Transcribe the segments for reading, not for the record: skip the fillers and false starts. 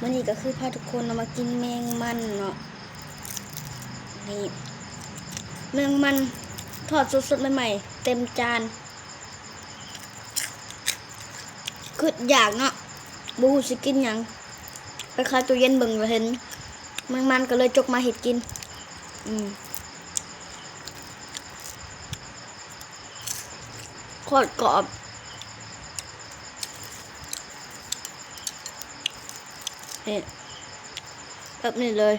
วันนี้ก็คือพาทุกคนมากินแมงมันเนาะนี่แมงมันทอดสดๆใหม่ๆเต็มจานคืออยากเนาะบูฮูสิกินหยังไปคายตู้เย็นเบิ่งแล้วเห็นแมงมันก็เลยจกมาเห็ดกินโคตรกรอบนี่แบบนี้เลย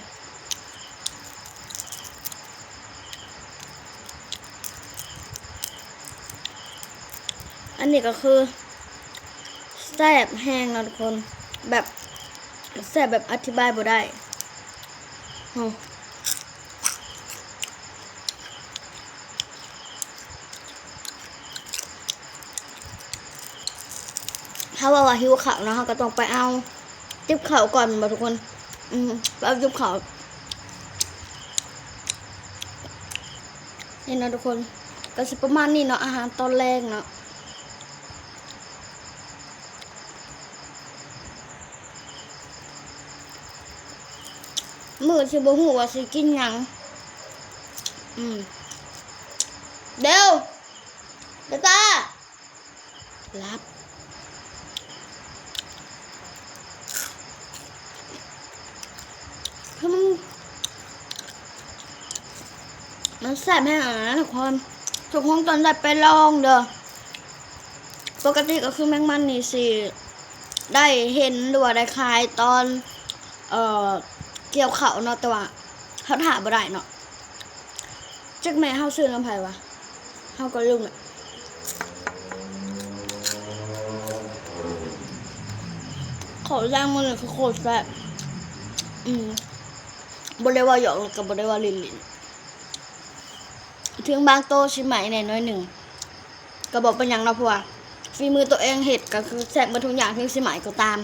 อันนี้ก็คือแซ่บแห้งนะทุกคนแบบแซ่บแบบอธิบายบ่ได้ถ้าว่าหิวข้าวนะเราก็ต้องไปเอาจิ๊บข้าวก่อนมาทุกคนไปเอาจิ๊บข้าวนี่นะทุกคนก็สิประมาณนี้เนาะอาหารตอนแรกเนาะมื้อสิบ่ฮู้ว่าสิกินหยังเดี๋ยวตารับคือมันแซ่บแห้งนะทุกคนตอนได้ไปลองเด้อปกติก็คือแมงมันนี่สิได้เห็นหรือว่าได้ขายตอนเกี่ยวข้าวเนาะแต่ว่าเขาถามบ่ได้เนาะจักแม่เฮาซื้อน้ำไผวะเฮาก็ลืมขอย่างมันเลยคือโคตรแซ่บบ่ได้ว่าหยอกกับบ่ได้ว่าลิ้นถึงบางโตชิไหมแน่น้อยหนึ่งก็บอกเป็นอย่างเราเพราะว่าฝีมือตัวเองเห็ดก็คือแซ่บมาทุกอย่างที่ชิไหมก็ตาม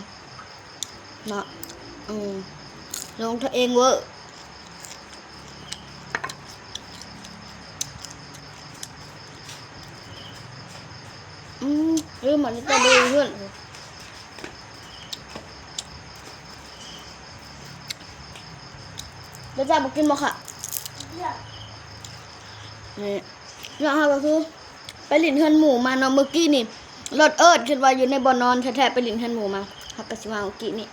เนาะลงตัวเองเวอร์เหมือนจะดูเพื่อนแล้วจะบอกกินบ่ค่ะนี่แล้วเราก็คือไปหลินเฮือนหมูมาเนาะเมื่อกี้นี่รถคิดว่าอยู่ในบ่อนอนแท้ๆไปหลินเฮือนหมูมาฮักกะสิมาเมื่อกี้นี่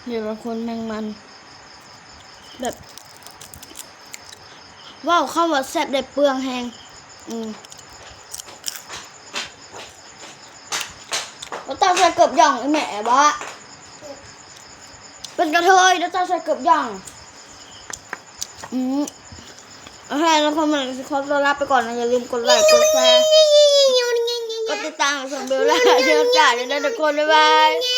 เดี๋ยวคนแมงมันแบบว้าวเข้าว่าแซ่บได้เปลืองแหงแล้วตาใส่เกือบย่องไอ้แม่บ้าเป็นกระเทยแล้วตาใส่เกือบย่องโอเคแล้วคนมันขอตัวลาไปก่อนนะอย่าลืมกดไลค์กดแชร์กดติดตามส่งเบลล่าเชียวจ้าเดี๋ยวทุกคนบ๊ายบาย